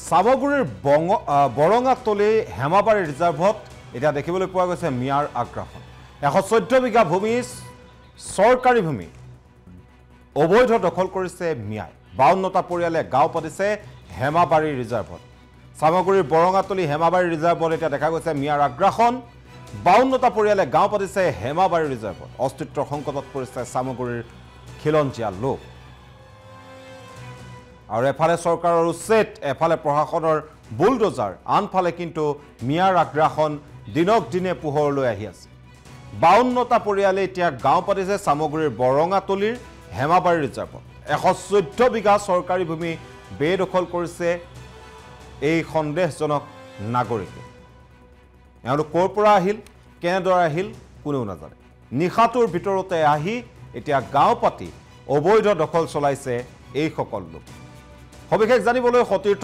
সামগুৰিৰ বৰঙাতলি হেমাবাৰী ৰিজাৰ্ভত এতিয়া দেখিবলৈ পোৱা গৈছে মিয়াৰ আগ্ৰাসন 114 বিঘা ভূমি চৰকাৰী ভূমি অবৈধ দখল কৰিছে মিয়াই 52টা পৰিয়ালে গাঁও পাতিছে হেমাবাৰী ৰিজাৰ্ভত সামগুৰিৰ বৰঙাতলি হেমাবাৰী ৰিজাৰ্ভত এতিয়া দেখা গৈছে মিয়াৰ আগ্ৰাসন 52টা পৰিয়ালে গাঁও পাতিছে হেমাবাৰী ৰিজাৰ্ভত অস্তিত্বৰ সংকটত পৰিছে সামগুৰিৰ খিলঞ্জীয়া লোক আৰু এফালে চৰকাৰৰ উচ্ছেদ এফালে প্ৰশাসনৰ বুলডোজাৰ আনফালে কিন্তু মিয়াৰ আগ্ৰাসন দিনক দিনে পোহৰলৈ আহি আছে 52টা পৰিয়ালে এতিয়া গাঁও পাতিছে সামগুৰিৰ বৰঙাতলিৰ হেমাবাৰী ৰিজাৰ্ভত 114 বিঘা চৰকাৰী ভূমি বেদখল কৰিছে এই সন্দেহজনক নাগৰিকে এওঁলোক ক'ৰ পৰা আহিল কেনেদৰে আহিল কোনেও নাজানে নিশাটোৰ ভিতৰতে আহি এতিয়া গাঁও পাতি অবৈধ দখল চলাইছে এই সকল লোক সবিশেষ জানিবলৈ সতীৰ্থ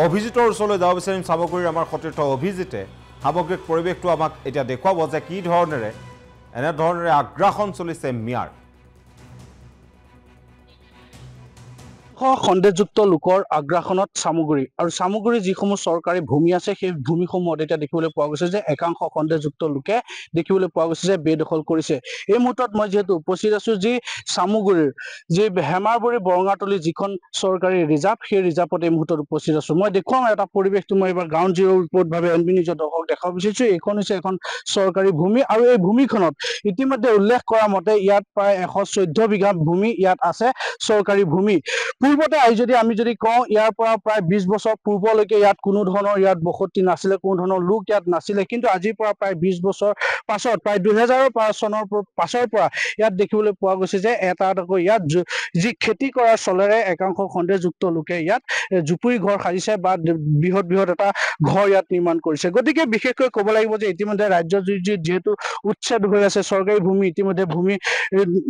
অভিজিতৰ ওচৰলৈ যাব বিচাৰিম সামগুৰিৰ আমাৰ সতীৰ্থ অভিজিতে সামগ্ৰিক পৰিৱেশটো আমাক এতিয়া দেখুৱাব যে কি ধৰণেৰে এনেধৰণেৰে আগ্ৰাসন চলিছে মিয়াৰ সন্দেহযুক্ত লোকৰ আগ্ৰাসনত সামগুৰি আৰু সামগুৰি যিসমূহ চৰকাৰী ভূমি আছে সেই ভূমিসমূহত এতিয়া দেখিবলৈ পোৱা গৈছে যে একাংশ সন্দেহযুক্ত লোকে দেখিবলৈ পোৱা গৈছে যে বেদখল কৰিছে এই মুহূৰ্তত মই যেহেতু উপস্থিত আছো যি সামগুৰিৰ যি হেমাবাৰী বৰঙাতলি যিখন চৰকাৰী ৰিজাৰ্ভ সেই ৰিজাৰ্ভত এই মুহূৰ্তত উপস্থিত আছো মই দেখুৱাম এটা পৰিৱেশটো মই এবাৰ গ্ৰাউণ্ড জিৰ' ৰিপৰ্ট ভাৱে এনবি নিউজৰ দৰ্শকক দেখাব বিচাৰিছো এইখন হৈছে এখন চৰকাৰী ভূমি আৰু এই ভূমিখনত ইতিমধ্যে উল্লেখ কৰা মতে ইয়াত প্ৰায় 114 বিঘা ভূমি ইয়াত আছে চৰকাৰী ভূমি পূৰ্বতে আমি যদি কওঁ ইয়াৰ পৰা প্ৰায় 20 বছৰ পূৰ্বলৈকে ইয়াত কোনো ধৰণৰ ইয়াত বসতি নাছিলে কোনো ধৰণৰ লোক ইয়াত নাছিলে কিন্তু আজিৰ পৰা প্ৰায় 20 বছৰ পাছত প্ৰায় 2005 চনৰ পাছৰ পৰা ইয়াত দেখিবলৈ পোৱা গৈছে যে এটাকৈ ইয়াত যি খেতি কৰাৰ চলেৰে একাংশ সন্দেহযুক্ত লোকে ইয়াত জুপুৰি ঘৰ সাজিছে বা বৃহৎ এটা ঘৰ ইয়াত নিৰ্মাণ কৰিছে গতিকে বিশেষকৈ ক'ব লাগিব যে ইতিমধ্যে ৰাজ্য যেহেতু উচ্ছেদ হৈ আছে চৰকাৰী ভূমি ইতিমধ্যে ভূমি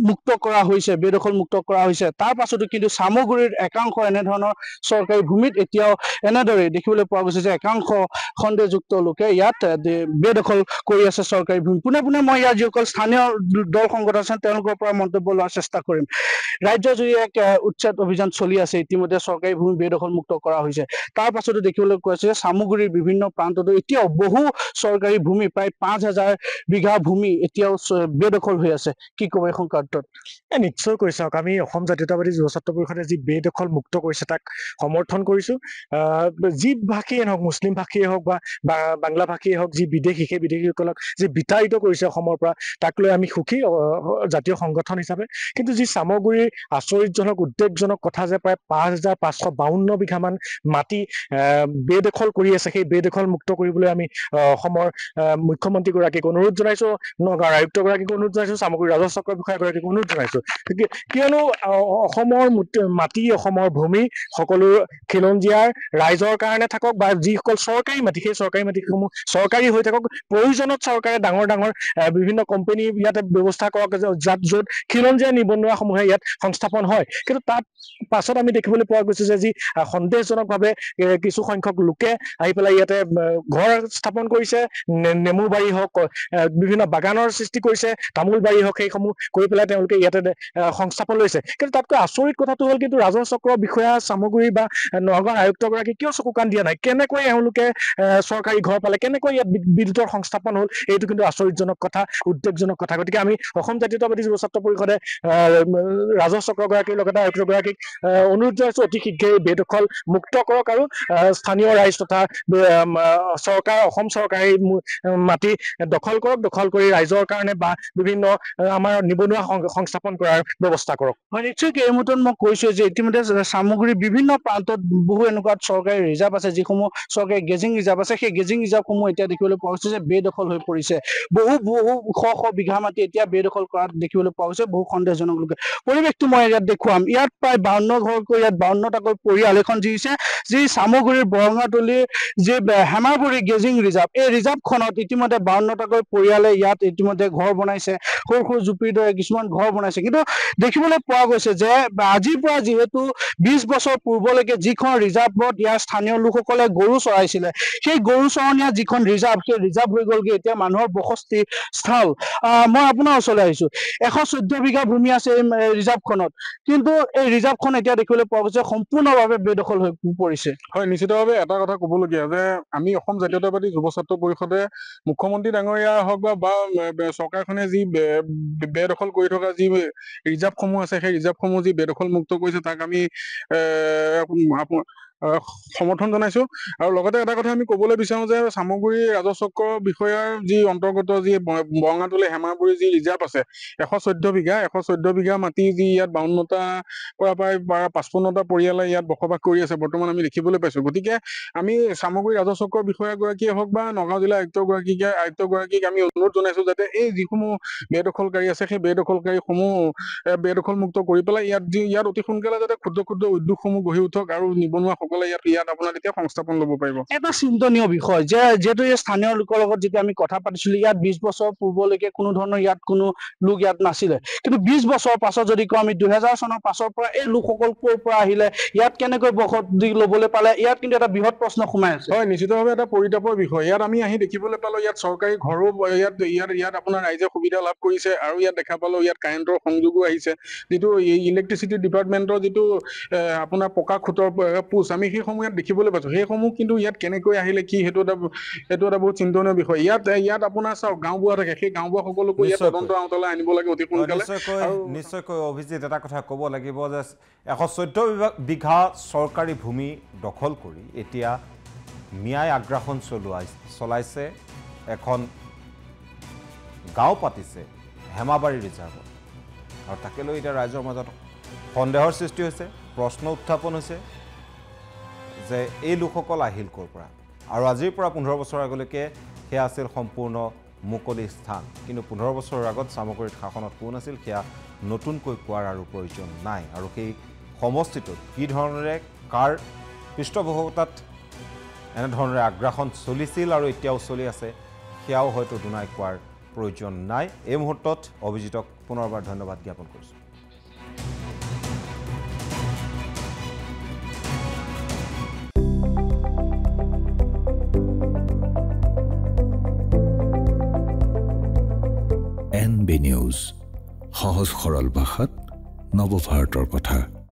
মুক্ত কৰা হৈছে বেদখল মুক্ত কৰা হৈছে তাৰ পাছতো কিন্তু সামগুৰিৰ একাংশ এনেধৰণৰ চৰকাৰী ভূমিত এতিয়াও এনেদৰে দেখিবলৈ পোৱা গৈছে যে একাংশ সন্দেহযুক্ত লোকে ইয়াত বেদখল কৰি আছে চৰকাৰী ভূমি পুনে মই ইয়াৰ যিসকল স্থানীয় দল সংগঠন আছে তেওঁলোকৰ পৰা মন্তব্য লোৱাৰ চেষ্টা কৰিম ৰাজ্যজুৰি এক উচ্ছেদ অভিযান চলি আছে ইতিমধ্যে চৰকাৰী ভূমি বেদখল মুক্ত কৰা হৈছে তাৰ পাছতো দেখিবলৈ পোৱা গৈছে যে সামগুৰিৰ বিভিন্ন প্ৰান্ততো এতিয়াও বহু চৰকাৰী ভূমি প্ৰায় 5000 বিঘা ভূমি এতিয়াও বেদখল হৈ আছে কি ক'ব এই সংক্ৰান্তত নিশ্চয় কৈছে আমি অসম জাতীয়তাবাদী যুৱ ছাত্ৰ পৰিষদে যি বেদখল মুক্ত কৰিছে তাক সমৰ্থন কৰিছো যি ভাষীয়ে নহওক মুছলিম ভাষীয়ে হওক বা বাংলা ভাষীয়ে হওক যি বিদেশী সেই বিদেশীসকলক যি বিতাড়িত কৰিছে অসমৰ পৰা তাক লৈ আমি সুখী জাতীয় সংগঠন হিচাপে কিন্তু যি সামগুৰিৰ আচৰিতজনক উদ্বেগজনক কথা যে প্ৰায় 5552 বিঘামান মাটি বেদখল কৰি আছে সেই বেদখল মুক্ত কৰিবলৈ আমি অসমৰ মুখ্যমন্ত্ৰীগৰাকীক অনুৰোধ জনাইছো নগাঁৱৰ আয়ুক্তগৰাকীক অনুৰোধ জনাইছো সামগুৰি ৰাজহ চক্ৰৰ বিষয়াগৰাকীক অনুৰোধ জনাইছো কিয়নো অসমৰ মাটি অসমৰ ভূমি সকলো খিলঞ্জীয়াৰ ৰাইজৰ কাৰণে থাকক বা যিসকল চৰকাৰী মাটি সেই চৰকাৰী মাটিসমূহ চৰকাৰী হৈ থাকক প্ৰয়োজনত চৰকাৰে ডাঙৰ বিভিন্ন কোম্পানী ইয়াতে ব্যৱস্থা কৰক য'ত খিলঞ্জীয়া নিবনুৱাসমূহে ইয়াত সংস্থাপন হয় কিন্তু তাত পাছত আমি দেখিবলৈ পোৱা গৈছে যে যি সন্দেহজনকভাৱে কিছু সংখ্যক লোকে আহি পেলাই ইয়াতে ঘৰ স্থাপন কৰিছে নেমু বাৰী হওক বিভিন্ন বাগানৰ সৃষ্টি কৰিছে তামোল বাৰী হওক সেইসমূহ কৰি পেলাই তেওঁলোকে ইয়াতে সংস্থাপন লৈছে কিন্তু তাতকৈ আচৰিত কথাটো হ'ল কিন্তু ৰাজহ চক্ৰৰ বিষয়া সামগুৰি বা নগাঁৱৰ আয়ুক্তগৰাকী কিয় চকু কাণ দিয়া নাই কেনেকৈ এওঁলোকে চৰকাৰী ঘৰ পালে কেনেকৈ ইয়াত বিদ্যুতৰ সংস্থাপন হ'ল এইটো কিন্তু আচৰিতজনক কথা উদ্বেগজনক কথা গতিকে আমি অসম জাতীয়তাবাদী যুৱ ছাত্ৰ পৰিষদে ৰাজহ চক্ৰগৰাকীৰ লগতে আয়ুক্তগৰাকীক অনুৰোধ জনাইছো অতি শীঘ্ৰে বেদখল মুক্ত কৰক আৰু স্থানীয় ৰাইজ তথা চৰকাৰ অসম চৰকাৰী মাটি দখল কৰক দখল কৰি ৰাইজৰ কাৰণে বা বিভিন্ন আমাৰ নিবনুৱা সংস্থাপন কৰাৰ ব্যৱস্থা কৰক হয় নিশ্চয়কৈ এই মুহূৰ্তত মই কৈছো যে ইতিমধ্যে সামগুৰিৰ বিভিন্ন প্ৰান্তত বহু এনেকুৱা চৰকাৰী ৰিজাৰ্ভ আছে যিসমূহ চৰকাৰী গেজিং ৰিজাৰ্ভ আছে সেই গেজিং ৰিজাৰ্ভসমূহ এতিয়া দেখিবলৈ পোৱা গৈছে যে বেদখল হৈ পৰিছে বহু শ বিঘা মাটি এতিয়া বেদখল কৰাত দেখিবলৈ পোৱা গৈছে বহু সন্দেহজনক লোকে পৰিৱেশটো মই ইয়াত দেখুৱাম ইয়াত প্ৰায় 52 ঘৰকৈ ইয়াত 52টাকৈ পৰিয়াল এখন যি সামগুৰিৰ বৰঙাতলিৰ যি হেমাবাৰী গেজিং ৰিজাৰ্ভ এই ৰিজাৰ্ভখনত ইতিমধ্যে 52টাকৈ পৰিয়ালে ইয়াত ইতিমধ্যে ঘৰ বনাইছে সৰু জুপিৰ দৰে কিছুমান ঘৰ বনাইছে কিন্তু দেখিবলৈ পোৱা গৈছে যে আজিৰ পৰা যিহেতু কিন্তু 20 বছৰ পূৰ্বলৈকে যিখন ৰিজাৰ্ভত ইয়াৰ স্থানীয় লোকসকলে গৰু চৰাইছিলে সেই গৰু চৰণীয়া যিখন ৰিজাৰ্ভ সেই ৰিজাৰ্ভ হৈ গ'লগে এতিয়া মানুহৰ বসতি স্থল মই আপোনাৰ ওচৰলৈ আহিছো 114 বিঘা ভূমি আছে এই ৰিজাৰ্ভখনত কিন্তু এই ৰিজাৰ্ভখন এতিয়া দেখিবলৈ পোৱা গৈছে সম্পূৰ্ণভাৱে বেদখল হৈ পৰিছে হয় নিশ্চিতভাৱে এটা কথা ক'বলগীয়া যে আমি অসম জাতীয়তাবাদী যুৱ ছাত্ৰ পৰিষদে মুখ্যমন্ত্ৰী ডাঙৰীয়া হওক বা চৰকাৰখনে যি বেদখল কৰি থকা যি ৰিজাৰ্ভসমূহ আছে সেই ৰিজাৰ্ভসমূহ যি বেদখল মুক্ত কৰিছে তাক আমি সমৰ্থন জনাইছো আৰু লগতে এটা কথা আমি ক'বলৈ বিচাৰো যে সামগুৰি ৰাজচক্ৰ বিষয়াৰ যি অন্তৰ্গত যি বৰঙাতলী হেমাগুৰি যি ৰিজাৰ্ভ আছে 114 বিঘা মাটি যি ইয়াত 52টা পৰা প্ৰায় 55টা পৰিয়ালে ইয়াত বসবাস কৰি আছে বৰ্তমান আমি দেখিবলৈ পাইছো গতিকে আমি সামগুৰি ৰাজচক্ৰ বিষয়াগৰাকীয়ে হওক বা নগাঁও জিলা আয়ুক্তগৰাকীক আমি অনুৰোধ জনাইছো যাতে এই যিসমূহ বেদখলকাৰী আছে সেই বেদখলকাৰীসমূহ বেদখল মুক্ত কৰি পেলাই ইয়াত অতি সোনকালে যাতে ক্ষুদ্ৰ ক্ষুদ্ৰ উদ্যোগসমূহ গঢ়ি উঠক আৰু নিবনুৱা ইয়াত আপোনাৰ এতিয়া সংস্থাপন ল'ব পাৰিব এটা চিন্তনীয় বিষয় যে যেহেতু এই স্থানীয় লোকৰ লগত যেতিয়া আমি কথা পাতিছিলো ইয়াত 20 বছৰ পূৰ্বলৈকে কোনো ধৰণৰ ইয়াত কোনো লোক ইয়াত নাছিলে কিন্তু 20 বছৰ পাছত যদি কওঁ আমি 2000 চনৰ পাছৰ পৰা এই লোকসকল ক'ৰ পৰা আহিলে ইয়াত কেনেকৈ বসতি ল'বলৈ পালে ইয়াত কিন্তু এটা বৃহৎ প্ৰশ্ন সোমাই আছে হয় নিশ্চিতভাৱে এটা পৰিতাপৰ বিষয় ইয়াত আমি আহি দেখিবলৈ পালো ইয়াত চৰকাৰী ঘৰো ইয়াত আপোনাৰ ৰাইজে সুবিধা লাভ কৰিছে আৰু ইয়াত দেখা পালো ইয়াত কাৰেণ্টৰ সংযোগো আহিছে যিটো ইলেক্ট্ৰিচিটি ডিপাৰ্টমেণ্টৰ যিটো আপোনাৰ পকা খুঁটৰ পোষ্ট আমি সেইসমূহ ইয়াত দেখিবলৈ পাইছো সেইসমূহ কিন্তু ইয়াত কেনেকৈ আহিলে কি সেইটো এটা বহুত চিন্তনীয় বিষয় ইয়াত আপোনাৰ চাওক গাঁওবুঢ়া থাকে সেই গাঁওবুঢ়া সকলোকো ইয়াত তদন্ত আওতালৈ আনিব লাগে অতি সোনকালে নিশ্চয়কৈ অভিজিত এটা কথা ক'ব লাগিব যে 114 বিঘা চৰকাৰী ভূমি দখল কৰি এতিয়া মিয়াই আগ্ৰাসন চলাইছে এখন গাঁও পাতিছে হেমাবাৰী ৰিজাৰ্ভত আৰু তাকে লৈ এতিয়া ৰাইজৰ মাজত সন্দেহৰ সৃষ্টি হৈছে প্ৰশ্ন উত্থাপন হৈছে যে এই লোকসকল আহিল ক'ৰ পৰা আৰু আজিৰ পৰা 15 বছৰ আগলৈকে সেয়া আছিল সম্পূৰ্ণ মুকলি স্থান কিন্তু 15 বছৰৰ আগত সামগুৰিত শাসনত কোন আছিল সেয়া নতুনকৈ কোৱাৰ আৰু প্ৰয়োজন নাই আৰু সেই সমষ্টিটোত কি ধৰণেৰে কাৰ পৃষ্ঠপোষকতাত এনেধৰণেৰে আগ্ৰাসন চলিছিল আৰু এতিয়াও চলি আছে সেয়াও হয়তো দুনাই কোৱাৰ প্ৰয়োজন নাই এই মুহূৰ্তত অভিজিতক পুনৰবাৰ ধন্যবাদ জ্ঞাপন কৰিছোঁ NB News, সহজ সৰল ভাষাত নৱভাৰতৰ কথা।